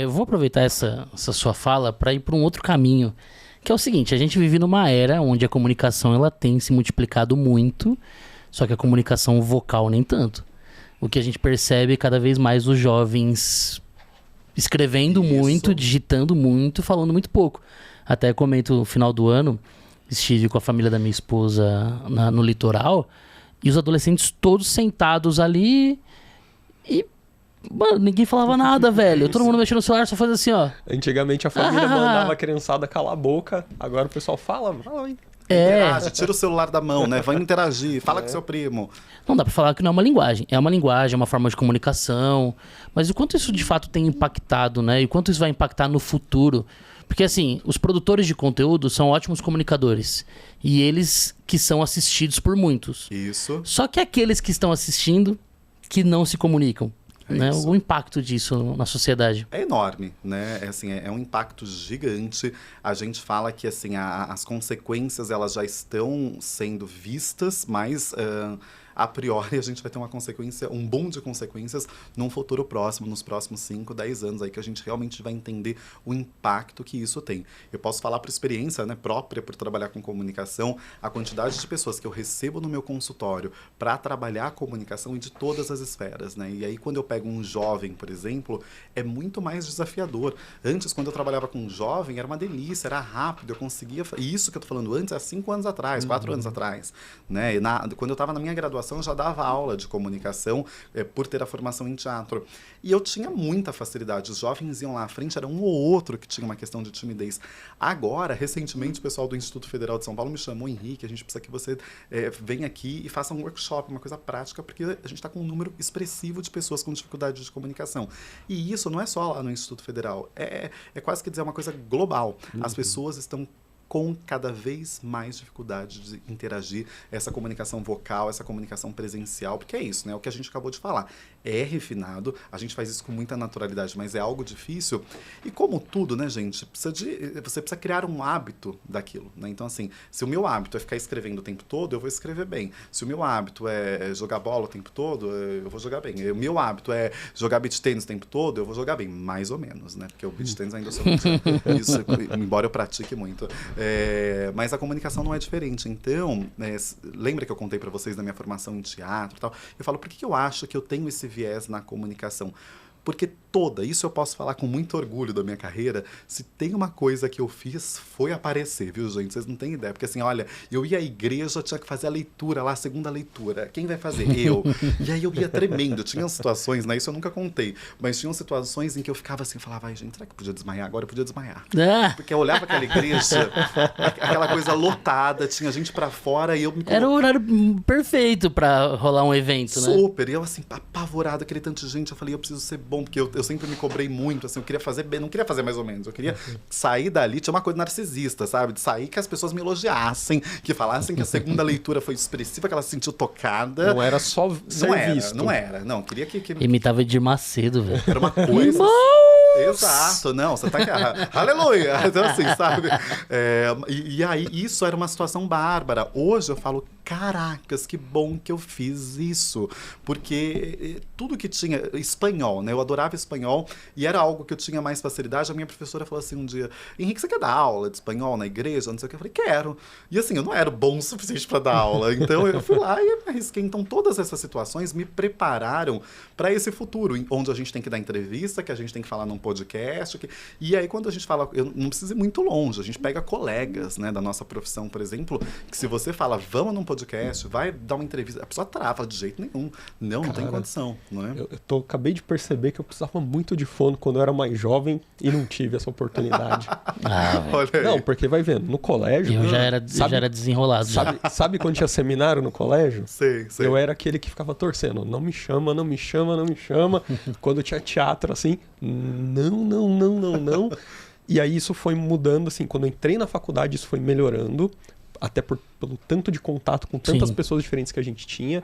eu vou aproveitar essa sua fala para ir para um outro caminho, que é o seguinte: a gente vive numa era onde a comunicação ela tem se multiplicado muito, só que a comunicação vocal nem tanto. O que a gente percebe é cada vez mais os jovens escrevendo muito, digitando muito, falando muito pouco. Até comento no final do ano, estive com a família da minha esposa no litoral, e os adolescentes todos sentados ali e, mano, ninguém falava nada, velho. Todo mundo mexendo no celular, só fazia assim, ó. Antigamente a família mandava a criançada calar a boca, agora o pessoal fala aí. Interage, tira o celular da mão, né? Vai interagir, fala com seu primo. Não dá pra falar que não é uma linguagem. É uma linguagem, é uma forma de comunicação. Mas o quanto isso de fato tem impactado, né? E o quanto isso vai impactar no futuro. Porque assim, os produtores de conteúdo são ótimos comunicadores. E eles que são assistidos por muitos. Isso. Só que aqueles que estão assistindo que não se comunicam. Né? O impacto disso na sociedade. É enorme, né? É um impacto gigante. A gente fala que assim, as consequências elas já estão sendo vistas, mas a priori a gente vai ter uma consequência, um boom de consequências num futuro próximo, nos próximos 5, 10 anos aí que a gente realmente vai entender o impacto que isso tem. Eu posso falar por experiência, né, própria, por trabalhar com comunicação, a quantidade de pessoas que eu recebo no meu consultório para trabalhar a comunicação e de todas as esferas, né? E aí quando eu pego um jovem, por exemplo, é muito mais desafiador. Antes, quando eu trabalhava com um jovem, era uma delícia, era rápido, eu conseguia... E isso que eu tô falando antes, há 5 anos atrás, 4 anos atrás, né? Quando eu estava na minha graduação, eu já dava aula de comunicação por ter a formação em teatro. E eu tinha muita facilidade. Os jovens iam lá à frente, era um ou outro que tinha uma questão de timidez. Agora, recentemente, o pessoal do Instituto Federal de São Paulo me chamou: Henrique, a gente precisa que você venha aqui e faça um workshop, uma coisa prática, porque a gente está com um número expressivo de pessoas com dificuldade de comunicação. E isso não é só lá no Instituto Federal, é quase que dizer uma coisa global. As pessoas estão com cada vez mais dificuldade de interagir, essa comunicação vocal, essa comunicação presencial, porque é isso, né? O que a gente acabou de falar. É refinado, a gente faz isso com muita naturalidade, mas é algo difícil. E como tudo, né, gente? Você precisa criar um hábito daquilo, né? Então, assim, se o meu hábito é ficar escrevendo o tempo todo, eu vou escrever bem. Se o meu hábito é jogar bola o tempo todo, eu vou jogar bem. O meu hábito é jogar beach tennis o tempo todo, eu vou jogar bem. Mais ou menos, né? Porque o beach tennis ainda sou muito... Isso, embora eu pratique muito. Mas a comunicação não é diferente. Então, lembra que eu contei para vocês da minha formação em teatro e tal? Eu falo, por que eu acho que eu tenho esse viés na comunicação? Porque isso eu posso falar com muito orgulho da minha carreira, se tem uma coisa que eu fiz, foi aparecer, viu, gente? Vocês não têm ideia. Porque assim, olha, eu ia à igreja, tinha que fazer a leitura lá, a segunda leitura. Quem vai fazer? Eu. E aí eu ia tremendo. Tinha situações, né? Isso eu nunca contei. Mas tinham situações em que eu ficava assim, falava, ai, gente, será que podia desmaiar? Agora eu podia desmaiar. Porque eu olhava aquela igreja, aquela coisa lotada, tinha gente pra fora e eu me... Era o horário perfeito pra rolar um evento, né? Super. E eu assim, apavorado, aquele tanto de gente, eu falei, eu preciso ser bom, porque eu sempre me cobrei muito, assim, eu queria fazer bem, não queria fazer mais ou menos, eu queria sair dali, tinha uma coisa narcisista, sabe, de sair que as pessoas me elogiassem, que falassem que a segunda leitura foi expressiva, que ela se sentiu tocada. Não era só ser visto. Não, queria que... Imitava Edir Macedo, velho. Era uma coisa... Exato, não, você tá aqui, aleluia, então assim, sabe, e aí isso era uma situação bárbara. Hoje eu falo, caracas, que bom que eu fiz isso, porque tudo que tinha, espanhol, né, eu adorava espanhol e era algo que eu tinha mais facilidade. A minha professora falou assim um dia, Henrique, você quer dar aula de espanhol na igreja? Não sei o que, eu falei, quero. E assim, eu não era bom o suficiente para dar aula, então eu fui lá e me arrisquei. Então todas essas situações me prepararam para esse futuro, onde a gente tem que dar entrevista, que a gente tem que falar num podcast, e aí quando a gente fala, eu não preciso ir muito longe, a gente pega colegas, né, da nossa profissão, por exemplo, que se você fala, vamos num podcast, vai dar uma entrevista, a pessoa trava de jeito nenhum, não tem condição, não é? Acabei de perceber que eu precisava muito de fono quando eu era mais jovem e não tive essa oportunidade. Não, porque vai vendo, no colégio... Eu já era desenrolado. Sabe quando tinha seminário no colégio? Sei. Eu era aquele que ficava torcendo, não me chama, não me chama, não me chama. Quando tinha teatro, assim, não. E aí isso foi mudando, assim, quando eu entrei na faculdade, isso foi melhorando, até pelo tanto de contato com tantas pessoas diferentes que a gente tinha.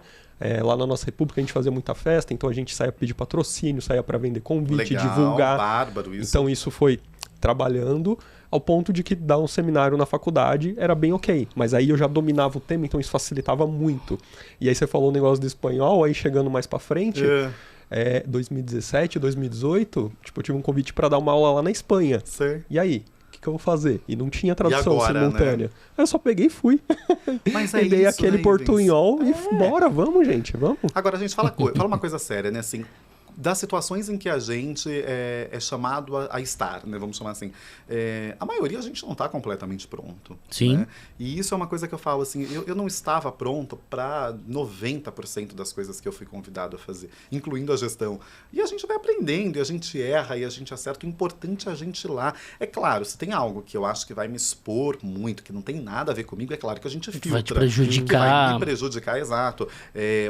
Lá na nossa república a gente fazia muita festa, então a gente saía pedir patrocínio, saía para vender convite, legal, divulgar. Bárbaro isso. Então isso foi trabalhando ao ponto de que dar um seminário na faculdade era bem ok. Mas aí eu já dominava o tema, então isso facilitava muito. E aí você falou o negócio do espanhol, aí chegando mais para frente... 2017, 2018, tipo, eu tive um convite para dar uma aula lá na Espanha. Sei. E aí? O que eu vou fazer? E não tinha tradução agora, simultânea. né? Aí eu só peguei e fui. Mas E dei aquele né, portunhol e bora, vamos, gente, vamos. Agora, a gente fala uma coisa séria, né? Assim, das situações em que a gente é chamado a estar, né? Vamos chamar assim. A maioria a gente não está completamente pronto. Sim. Né? E isso é uma coisa que eu falo assim, eu não estava pronto para 90% das coisas que eu fui convidado a fazer, incluindo a gestão. E a gente vai aprendendo, e a gente erra, e a gente acerta. O importante é a gente ir lá. É claro, se tem algo que eu acho que vai me expor muito, que não tem nada a ver comigo, é claro que a gente filtra. Vai te prejudicar. Que vai me prejudicar, exato.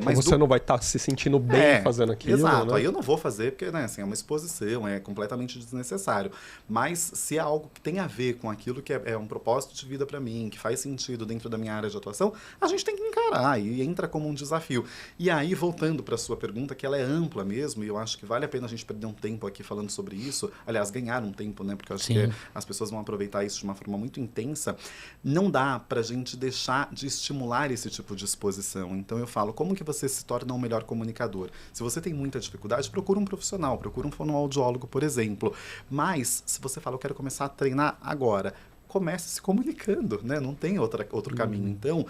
Mas você não vai estar se sentindo bem fazendo aquilo, exato. né? Aí eu não vou fazer porque, né, assim, é uma exposição, é completamente desnecessário. Mas se é algo que tem a ver com aquilo que é um propósito de vida para mim, que faz sentido dentro da minha área de atuação, a gente tem que encarar e entra como um desafio. E aí, voltando para a sua pergunta, que ela é ampla mesmo, e eu acho que vale a pena a gente perder um tempo aqui falando sobre isso, aliás, ganhar um tempo, né, porque eu acho que as pessoas vão aproveitar isso de uma forma muito intensa, não dá para a gente deixar de estimular esse tipo de exposição. Então eu falo, como que você se torna um melhor comunicador? Se você tem muita dificuldade, procura um profissional, procura um fonoaudiólogo, por exemplo. Mas, se você fala, eu quero começar a treinar agora, comece se comunicando, né? Não tem outro caminho. Então,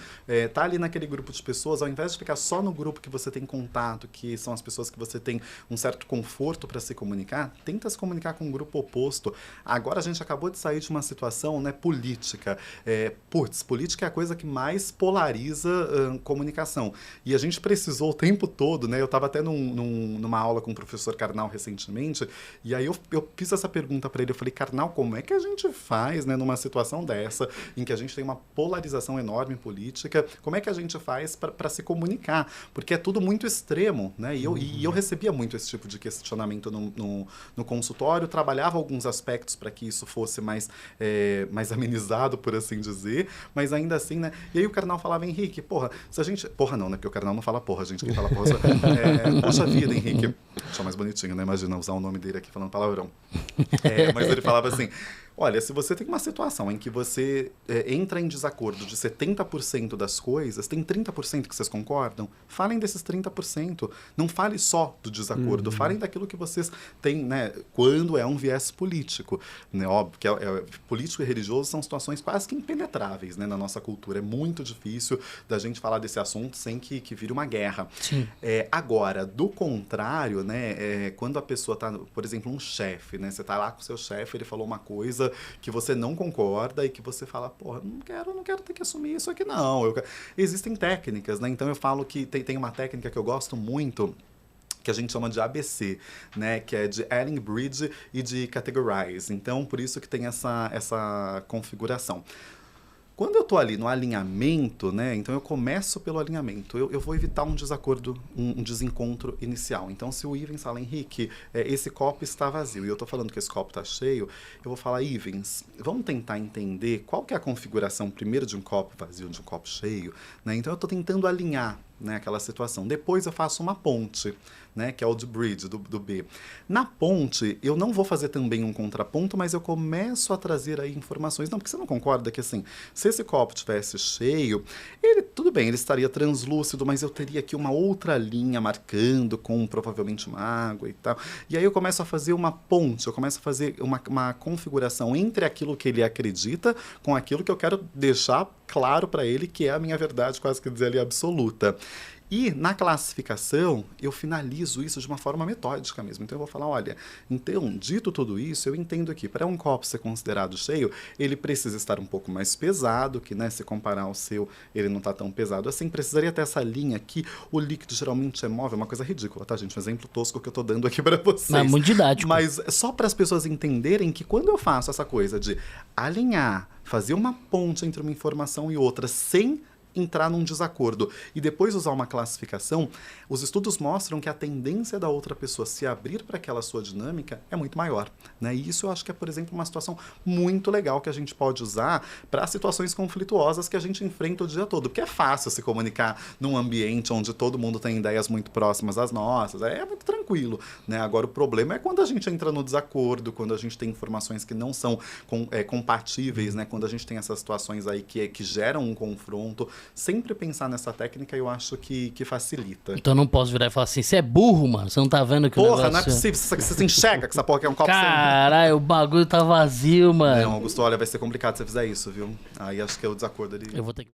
tá ali naquele grupo de pessoas, ao invés de ficar só no grupo que você tem contato, que são as pessoas que você tem um certo conforto para se comunicar, tenta se comunicar com um grupo oposto. Agora a gente acabou de sair de uma situação, né, política. Política é a coisa que mais polariza comunicação. E a gente precisou o tempo todo, né? Eu estava até numa aula com o professor Karnal recentemente, e aí eu fiz essa pergunta para ele, eu falei, Karnal, como é que a gente faz, né, numa situação dessa, em que a gente tem uma polarização enorme política, como é que a gente faz para se comunicar? Porque é tudo muito extremo, né? E eu recebia muito esse tipo de questionamento no consultório, trabalhava alguns aspectos para que isso fosse mais amenizado, por assim dizer, mas ainda assim, né? E aí o Karnal falava, Henrique, se a gente... Porra não, né? Porque o Karnal não fala porra, gente. Quem fala porra... Poxa vida, Henrique. Deixa mais bonitinho, né? Imagina usar o nome dele aqui falando palavrão. Mas ele falava assim... Olha, se você tem uma situação em que você entra em desacordo de 70% das coisas, tem 30% que vocês concordam, falem desses 30%. Não fale só do desacordo, falem daquilo que vocês têm, né, quando é um viés político. Né? Óbvio que político e religioso são situações quase que impenetráveis, né, na nossa cultura. É muito difícil da gente falar desse assunto sem que vire uma guerra. Sim. Agora, do contrário, né, quando a pessoa está, por exemplo, um chefe, né, você está lá com o seu chefe, ele falou uma coisa que você não concorda e que você fala, não quero ter que assumir isso aqui, não. Existem técnicas, né? Então eu falo que tem uma técnica que eu gosto muito, que a gente chama de ABC, né? Que é de Ehrenbridge e de Categorize. Então, por isso que tem essa configuração. Quando eu estou ali no alinhamento, né, então eu começo pelo alinhamento. Eu vou evitar um desacordo, um desencontro inicial. Então, se o Ivens fala, Henrique, esse copo está vazio, e eu estou falando que esse copo está cheio, eu vou falar, Ivens, vamos tentar entender qual que é a configuração primeiro de um copo vazio, de um copo cheio. Né? Então, eu estou tentando alinhar, né, aquela situação. Depois eu faço uma ponte, né, que é o de bridge, do B. Na ponte, eu não vou fazer também um contraponto, mas eu começo a trazer aí informações. Não, porque você não concorda que, assim, se esse copo estivesse cheio, tudo bem, ele estaria translúcido, mas eu teria aqui uma outra linha marcando com provavelmente uma água e tal. E aí eu começo a fazer uma ponte, eu começo a fazer uma configuração entre aquilo que ele acredita com aquilo que eu quero deixar claro para ele que é a minha verdade, quase que dizer ali, absoluta. E na classificação, eu finalizo isso de uma forma metódica mesmo. Então eu vou falar, olha, então, dito tudo isso, eu entendo que para um copo ser considerado cheio, ele precisa estar um pouco mais pesado, que, né, se comparar ao seu, ele não está tão pesado assim. Precisaria ter essa linha aqui, o líquido geralmente é móvel, é uma coisa ridícula, tá, gente? Um exemplo tosco que eu estou dando aqui para vocês. Mas muito didático. Mas só para as pessoas entenderem que quando eu faço essa coisa de alinhar, fazer uma ponte entre uma informação e outra, sem entrar num desacordo e depois usar uma classificação, os estudos mostram que a tendência da outra pessoa se abrir para aquela sua dinâmica é muito maior, né? E isso eu acho que é, por exemplo, uma situação muito legal que a gente pode usar para situações conflituosas que a gente enfrenta o dia todo, porque é fácil se comunicar num ambiente onde todo mundo tem ideias muito próximas às nossas, é muito tranquilo, né? Agora o problema é quando a gente entra no desacordo, quando a gente tem informações que não são compatíveis, né? Quando a gente tem essas situações aí que geram um confronto. sempre pensar nessa técnica eu acho que facilita. Então eu não posso virar e falar assim, você é burro, mano, você não tá vendo que o Porra, negócio... não é possível, você se enxerga que essa porra aqui é um copo sem... Caralho, o bagulho tá vazio, mano. Não, Augusto, olha, vai ser complicado se você fizer isso, viu? Aí acho que é o desacordo ali. Eu vou ter que...